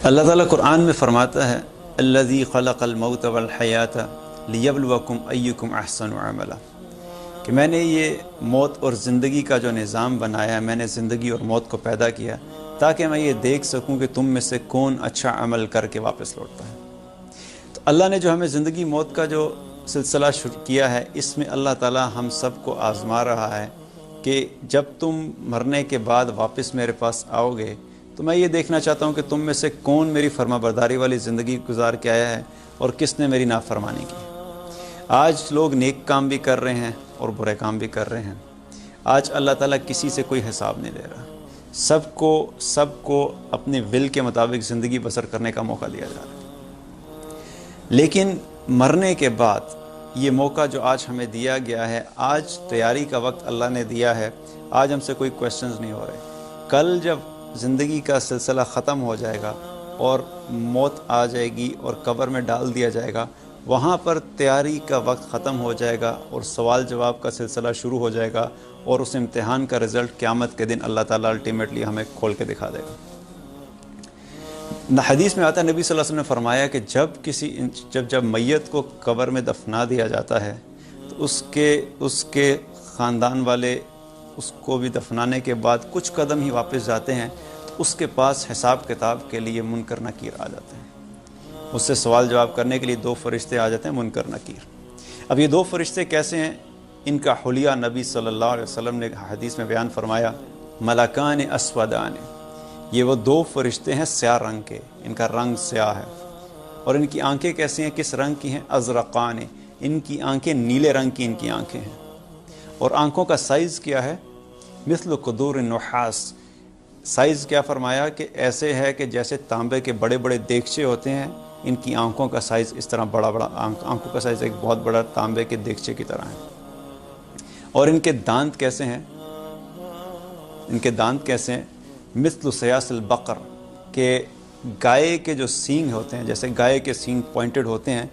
اللہ تعالیٰ قرآن میں فرماتا ہے الذی خلق الموت والحیات لیبلوکم ایکم احسن عملا، کہ میں نے یہ موت اور زندگی کا جو نظام بنایا ہے، میں نے زندگی اور موت کو پیدا کیا تاکہ میں یہ دیکھ سکوں کہ تم میں سے کون اچھا عمل کر کے واپس لوٹتا ہے۔ تو اللہ نے جو ہمیں زندگی موت کا جو سلسلہ شروع کیا ہے، اس میں اللہ تعالیٰ ہم سب کو آزما رہا ہے کہ جب تم مرنے کے بعد واپس میرے پاس آؤ گے تو میں یہ دیکھنا چاہتا ہوں کہ تم میں سے کون میری فرما برداری والی زندگی گزار کے آیا ہے اور کس نے میری نافرمانی کی۔ آج لوگ نیک کام بھی کر رہے ہیں اور برے کام بھی کر رہے ہیں۔ آج اللہ تعالیٰ کسی سے کوئی حساب نہیں لے رہا، سب کو اپنے ول کے مطابق زندگی بسر کرنے کا موقع دیا جا رہا ہے۔ لیکن مرنے کے بعد یہ موقع جو آج ہمیں دیا گیا ہے، آج تیاری کا وقت اللہ نے دیا ہے، آج ہم سے کوئی کویسچنز نہیں ہو رہے۔ کل جب زندگی کا سلسلہ ختم ہو جائے گا اور موت آ جائے گی اور قبر میں ڈال دیا جائے گا، وہاں پر تیاری کا وقت ختم ہو جائے گا اور سوال جواب کا سلسلہ شروع ہو جائے گا، اور اس امتحان کا رزلٹ قیامت کے دن اللہ تعالیٰ الٹیمیٹلی ہمیں کھول کے دکھا دے گا۔ حدیث میں آتا ہے، نبی صلی اللہ علیہ وسلم نے فرمایا کہ جب میت کو قبر میں دفنا دیا جاتا ہے تو اس کے خاندان والے اس کو بھی دفنانے کے بعد کچھ قدم ہی واپس جاتے ہیں تو اس کے پاس حساب کتاب کے لیے منکر نکیر آ جاتے ہیں۔ اس سے سوال جواب کرنے کے لیے دو فرشتے آ جاتے ہیں، منکر نکیر۔ اب یہ دو فرشتے کیسے ہیں؟ ان کا حلیہ نبی صلی اللہ علیہ وسلم نے حدیث میں بیان فرمایا، ملکان اسودان، یہ وہ دو فرشتے ہیں سیاہ رنگ کے، ان کا رنگ سیاہ ہے، اور ان کی آنکھیں کیسی ہیں، کس رنگ کی ہیں؟ ازرقان، ان کی آنکھیں نیلے رنگ کی ان کی آنکھیں ہیں، اور آنکھوں کا سائز کیا ہے؟ مثل قدور النحاس، سائز کیا فرمایا کہ ایسے ہے کہ جیسے تانبے کے بڑے بڑے دیگچے ہوتے ہیں، ان کی آنکھوں کا سائز اس طرح بڑا آنکھوں کا سائز ایک بہت بڑا تانبے کے دیگچے کی طرح ہے۔ اور ان کے دانت کیسے ہیں؟ مثل سیاس البقر، کہ گائے کے جو سینگ ہوتے ہیں، جیسے گائے کے سینگ پوائنٹڈ ہوتے ہیں،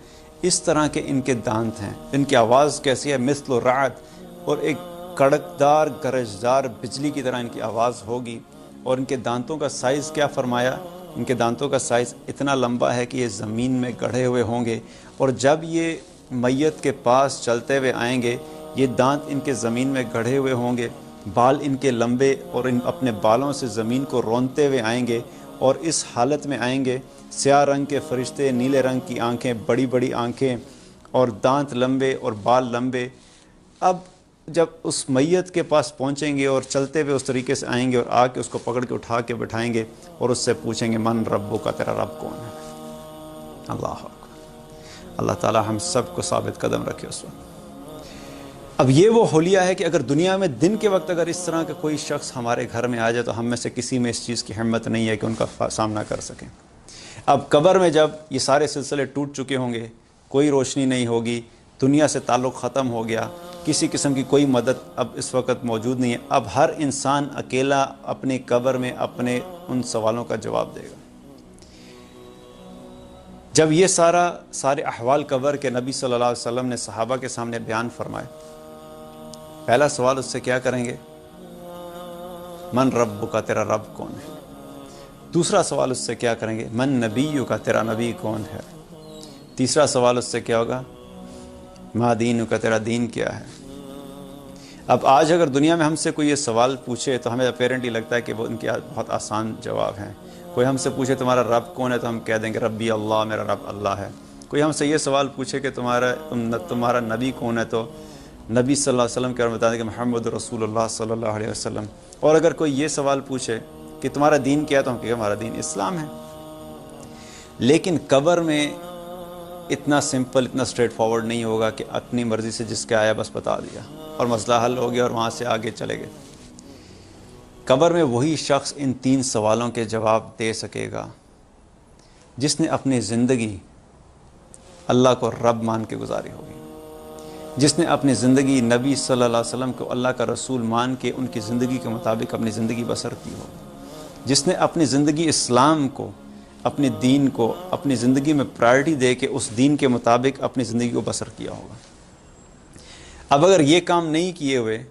اس طرح کے ان کے دانت ہیں۔ ان کی آواز کیسی ہے؟ مثل الرعد، اور ایک کڑکدار گرجدار بجلی کی طرح ان کی آواز ہوگی۔ اور ان کے دانتوں کا سائز کیا فرمایا؟ ان کے دانتوں کا سائز اتنا لمبا ہے کہ یہ زمین میں گڑھے ہوئے ہوں گے، اور جب یہ میت کے پاس چلتے ہوئے آئیں گے، یہ دانت ان کے زمین میں گڑھے ہوئے ہوں گے، بال ان کے لمبے، اور ان اپنے بالوں سے زمین کو رونتے ہوئے آئیں گے، اور اس حالت میں آئیں گے، سیاہ رنگ کے فرشتے، نیلے رنگ کی آنکھیں، بڑی بڑی آنکھیں، اور دانت لمبے اور بال لمبے۔ اب جب اس میت کے پاس پہنچیں گے اور چلتے ہوئے اس طریقے سے آئیں گے، اور آ کے اس کو پکڑ کے اٹھا کے بٹھائیں گے، اور اس سے پوچھیں گے من ربک، تیرا رب کون ہے؟ اللہ اکبر۔ اللہ تعالی ہم سب کو ثابت قدم رکھے اس وقت۔ اب یہ وہ حلیہ ہے کہ اگر دنیا میں دن کے وقت اگر اس طرح کا کوئی شخص ہمارے گھر میں آ جائے تو ہم میں سے کسی میں اس چیز کی ہمت نہیں ہے کہ ان کا سامنا کر سکیں۔ اب قبر میں جب یہ سارے سلسلے ٹوٹ چکے ہوں گے، کوئی روشنی نہیں ہوگی، دنیا سے تعلق ختم ہو گیا، کسی قسم کی کوئی مدد اب اس وقت موجود نہیں ہے، اب ہر انسان اکیلا اپنی قبر میں اپنے ان سوالوں کا جواب دے گا۔ جب یہ سارے احوال قبر کے نبی صلی اللہ علیہ وسلم نے صحابہ کے سامنے بیان فرمائے، پہلا سوال اس سے کیا کریں گے؟ من ربک، تیرا رب کون ہے؟ دوسرا سوال اس سے کیا کریں گے؟ من نبیک، تیرا نبی کون ہے؟ تیسرا سوال اس سے کیا ہوگا؟ ما دینک، تیرا دین کیا ہے؟ اب آج اگر دنیا میں ہم سے کوئی یہ سوال پوچھے تو ہمیں اپیرنٹلی لگتا ہے کہ وہ ان کے بہت آسان جواب ہیں۔ کوئی ہم سے پوچھے تمہارا رب کون ہے تو ہم کہہ دیں گے ربی اللہ، میرا رب اللہ ہے۔ کوئی ہم سے یہ سوال پوچھے کہ تمہارا نبی کون ہے تو نبی صلی اللہ علیہ وسلم کے بارے میں بتا دیں کہ محمد رسول اللہ صلی اللہ علیہ وسلم۔ اور اگر کوئی یہ سوال پوچھے کہ تمہارا دین کیا ہے تو ہم کہیں ہمارا دین اسلام ہے۔ لیکن قبر میں اتنا سمپل، اتنا اسٹریٹ فارورڈ نہیں ہوگا کہ اپنی مرضی سے جس کے آیا بس بتا دیا اور مسئلہ حل ہو گیا اور وہاں سے آگے چلے گئے۔ قبر میں وہی شخص ان تین سوالوں کے جواب دے سکے گا جس نے اپنی زندگی اللہ کو رب مان کے گزاری ہوگی، جس نے اپنی زندگی نبی صلی اللہ علیہ وسلم کو اللہ کا رسول مان کے ان کی زندگی کے مطابق اپنی زندگی بسر کی ہو، جس نے اپنی زندگی اسلام کو، اپنے دین کو اپنی زندگی میں پرائرٹی دے کے اس دین کے مطابق اپنی زندگی کو بسر کیا ہوگا۔ اب اگر یہ کام نہیں کیے ہوئے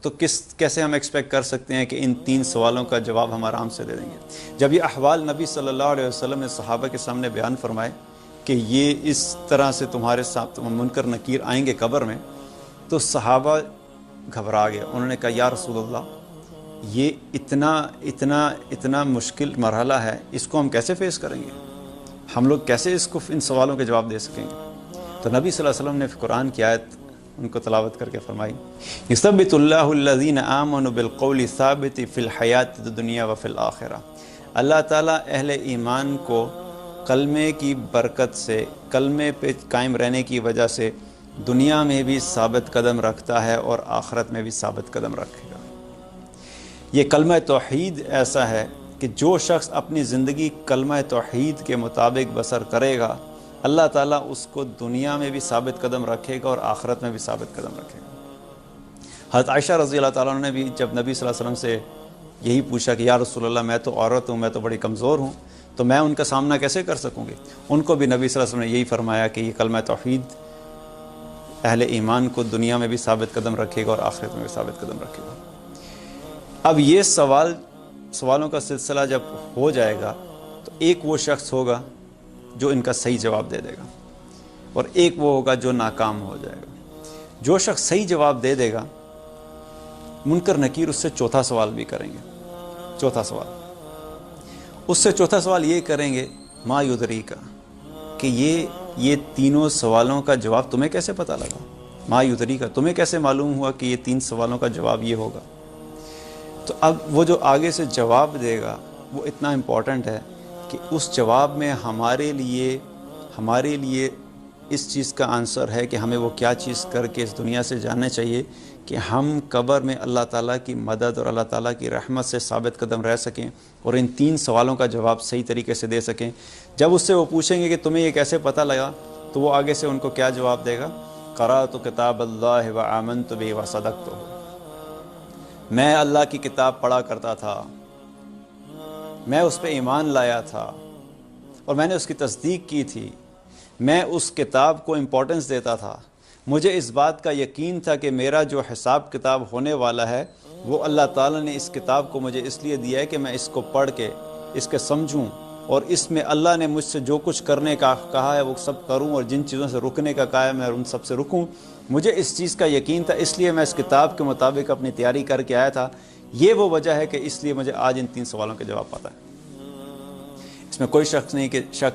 تو کیسے ہم ایکسپیکٹ کر سکتے ہیں کہ ان 3 سوالوں کا جواب ہم آرام سے دے دیں گے؟ جب یہ احوال نبی صلی اللہ علیہ وسلم نے صحابہ کے سامنے بیان فرمائے کہ یہ اس طرح سے تمہارے ساتھ منکر نکیر آئیں گے قبر میں، تو صحابہ گھبرا گئے. انہوں نے کہا یا رسول اللہ، یہ اتنا مشکل مرحلہ ہے، اس کو ہم کیسے فیس کریں گے؟ ہم لوگ کیسے اس کو ان سوالوں کے جواب دے سکیں گے؟ تو نبی صلی اللہ علیہ وسلم نے قرآن کی آیت ان کو تلاوت کر کے فرمائی، یثبت اللہ الذین آمنوا بالقول الثابت فی الحیات الدنیا وفی الآخرہ. اللہ تعالیٰ اہل ایمان کو کلمے کی برکت سے، کلمے پہ قائم رہنے کی وجہ سے دنیا میں بھی ثابت قدم رکھتا ہے اور آخرت میں بھی ثابت قدم رکھے گا. یہ کلمہ توحید ایسا ہے کہ جو شخص اپنی زندگی کلمہ توحید کے مطابق بسر کرے گا، اللہ تعالیٰ اس کو دنیا میں بھی ثابت قدم رکھے گا اور آخرت میں بھی ثابت قدم رکھے گا. حضرت عائشہ رضی اللہ تعالیٰ عنہ نے بھی جب نبی صلی اللہ علیہ وسلم سے یہی پوچھا کہ یا رسول اللہ، میں تو عورت ہوں، میں تو بڑی کمزور ہوں، تو میں ان کا سامنا کیسے کر سکوں گی؟ ان کو بھی نبی صلی اللہ علیہ وسلم نے یہی فرمایا کہ یہ کلمہ توحید اہل ایمان کو دنیا میں بھی ثابت قدم رکھے گا اور آخرت میں بھی ثابت قدم رکھے گا. اب یہ سوالوں کا سلسلہ جب ہو جائے گا تو ایک وہ شخص ہوگا جو ان کا صحیح جواب دے دے گا، اور ایک وہ ہوگا جو ناکام ہو جائے گا. جو شخص صحیح جواب دے دے گا، منکر نکیر اس سے چوتھا سوال بھی کریں گے. اس سے چوتھا سوال یہ کریں گے، ما یدریکا، کہ یہ تینوں سوالوں کا جواب تمہیں کیسے پتہ لگا؟ ما یدریکا، تمہیں کیسے معلوم ہوا کہ یہ 3 سوالوں کا جواب یہ ہوگا؟ تو اب وہ جو آگے سے جواب دے گا وہ اتنا امپورٹنٹ ہے کہ اس جواب میں ہمارے لیے اس چیز کا آنسر ہے کہ ہمیں وہ کیا چیز کر کے اس دنیا سے جاننا چاہیے کہ ہم قبر میں اللہ تعالیٰ کی مدد اور اللہ تعالیٰ کی رحمت سے ثابت قدم رہ سکیں اور ان 3 سوالوں کا جواب صحیح طریقے سے دے سکیں. جب اس سے وہ پوچھیں گے کہ تمہیں یہ کیسے پتہ لگا، تو وہ آگے سے ان کو کیا جواب دے گا؟ قرأت کتاب اللہ وآمنت بہ وصدقت. میں اللہ کی کتاب پڑھا کرتا تھا، میں اس پہ ایمان لایا تھا اور میں نے اس کی تصدیق کی تھی. میں اس کتاب کو امپورٹنس دیتا تھا. مجھے اس بات کا یقین تھا کہ میرا جو حساب کتاب ہونے والا ہے وہ اللہ تعالیٰ نے اس کتاب کو مجھے اس لیے دیا ہے کہ میں اس کو پڑھ کے اس کے سمجھوں، اور اس میں اللہ نے مجھ سے جو کچھ کرنے کا کہا ہے وہ سب کروں، اور جن چیزوں سے رکنے کا کہا ہے میں ان سب سے رکوں. مجھے اس چیز کا یقین تھا، اس لیے میں اس کتاب کے مطابق اپنی تیاری کر کے آیا تھا. یہ وہ وجہ ہے کہ اس لیے مجھے آج ان 3 سوالوں کے جواب پتہ ہے. اس میں کوئی شک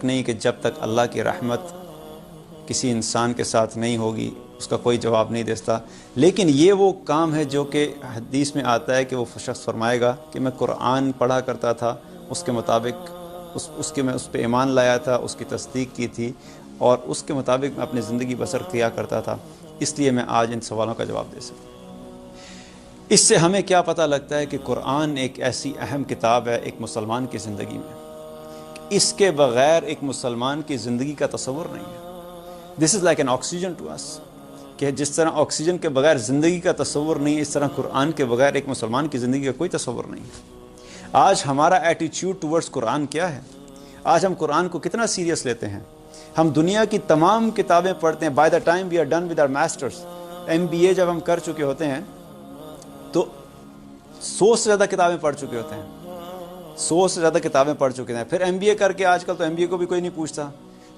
نہیں کہ جب تک اللہ کی رحمت کسی انسان کے ساتھ نہیں ہوگی اس کا کوئی جواب نہیں دیتا. لیکن یہ وہ کام ہے جو کہ حدیث میں آتا ہے کہ وہ شخص فرمائے گا کہ میں قرآن پڑھا کرتا تھا، اس کے مطابق میں اس پہ ایمان لایا تھا، اس کی تصدیق کی تھی، اور اس کے مطابق میں اپنی زندگی بسر کیا کرتا تھا، اس لیے میں آج ان سوالوں کا جواب دے سکتا. اس سے ہمیں کیا پتہ لگتا ہے کہ قرآن ایک ایسی اہم کتاب ہے ایک مسلمان کی زندگی میں، اس کے بغیر ایک مسلمان کی زندگی کا تصور نہیں ہے. This is like an oxygen to us, کہ جس طرح آکسیجن کے بغیر زندگی کا تصور نہیں ہے، اس طرح قرآن کے بغیر ایک مسلمان کی زندگی کا کوئی تصور نہیں ہے. آج ہمارا ایٹیٹیوڈ ٹورڈز قرآن کیا ہے؟ آج ہم قرآن کو کتنا سیریس لیتے ہیں؟ ہم دنیا کی تمام کتابیں پڑھتے ہیں. By the time we are done with our masters, MBA جب ہم کر چکے ہوتے ہیں تو 100 سے زیادہ کتابیں پڑھ چکے ہوتے ہیں، 100 سے زیادہ کتابیں پڑھ چکے ہیں. پھر MBA کر کے، آج کل تو MBA کو بھی کوئی نہیں پوچھتا،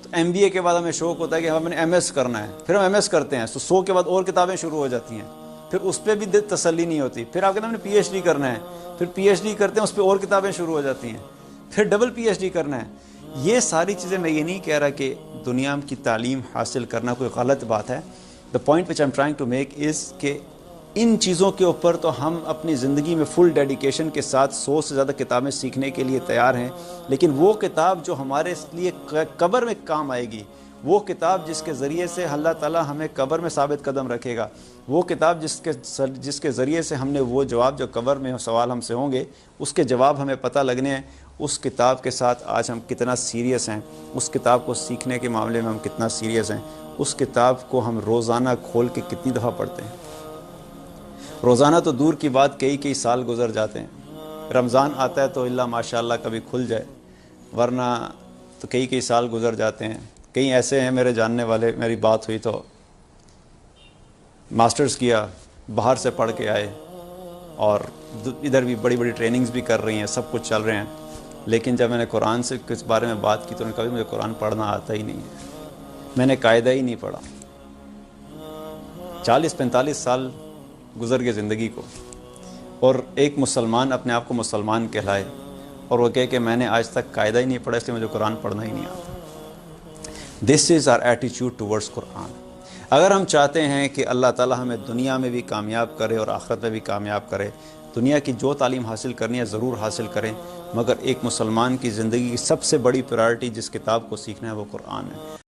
تو MBA کے بعد ہمیں شوق ہوتا ہے کہ ہم نے MS کرنا ہے. پھر ہم MS کرتے ہیں تو 100 کے بعد اور کتابیں شروع ہو جاتی ہیں، پھر اس پہ بھی تسلی نہیں ہوتی. پھر آپ کہتے ہیں ہم نے PhD کرنا ہے، پھر PhD کرتے ہیں، اس پہ اور کتابیں شروع ہو جاتی ہیں، پھر ڈبل PhD کرنا ہے. یہ ساری چیزیں، میں یہ نہیں کہہ رہا کہ دنیا کی تعلیم حاصل کرنا کوئی غلط بات ہے. The point which I am trying to make is کہ ان چیزوں کے اوپر تو ہم اپنی زندگی میں فل ڈیڈیکیشن کے ساتھ 100 سے زیادہ کتابیں سیکھنے کے لیے تیار ہیں. لیکن وہ کتاب جو ہمارے لیے قبر میں کام آئے گی، وہ کتاب جس کے ذریعے سے اللہ تعالیٰ ہمیں قبر میں ثابت قدم رکھے گا، وہ کتاب جس کے ذریعے سے ہم نے وہ جواب جو قبر میں سوال ہم سے ہوں گے اس کے جواب ہمیں پتہ لگنے ہیں، اس کتاب کے ساتھ آج ہم کتنا سیریس ہیں، اس کتاب کو سیکھنے کے معاملے میں ہم کتنا سیریس ہیں، اس کتاب کو ہم روزانہ کھول کے کتنی دفعہ پڑھتے ہیں. روزانہ تو دور کی بات، کئی سال گزر جاتے ہیں. رمضان آتا ہے تو اللہ ماشاءاللہ کبھی کھل جائے، ورنہ تو کئی سال گزر جاتے ہیں. کئی ایسے ہیں میرے جاننے والے، میری بات ہوئی تو ماسٹرز کیا، باہر سے پڑھ کے آئے، اور ادھر بھی بڑی بڑی ٹریننگز بھی کر رہی ہیں، سب کچھ چل رہے ہیں، لیکن جب میں نے قرآن سے اس بارے میں بات کی تو انہوں نے کہا مجھے قرآن پڑھنا آتا ہی نہیں ہے، میں نے قاعدہ ہی نہیں پڑھا۔ 40-45 سال گزر گئے زندگی کو، اور ایک مسلمان اپنے آپ کو مسلمان کہلائے اور وہ کہے کہ میں نے آج تک قاعدہ ہی نہیں پڑھا اس لیے مجھے قرآن پڑھنا ہی نہیں آتا۔ دس از آر ایٹیچیوڈ ٹورڈز قرآن۔ اگر ہم چاہتے ہیں کہ اللہ تعالی ہمیں دنیا میں بھی کامیاب کرے اور آخرت میں بھی کامیاب کرے، دنیا کی جو تعلیم حاصل کرنی ہے ضرور حاصل کریں، مگر ایک مسلمان کی زندگی کی سب سے بڑی پرائرٹی جس کتاب کو سیکھنا ہے وہ قرآن ہے۔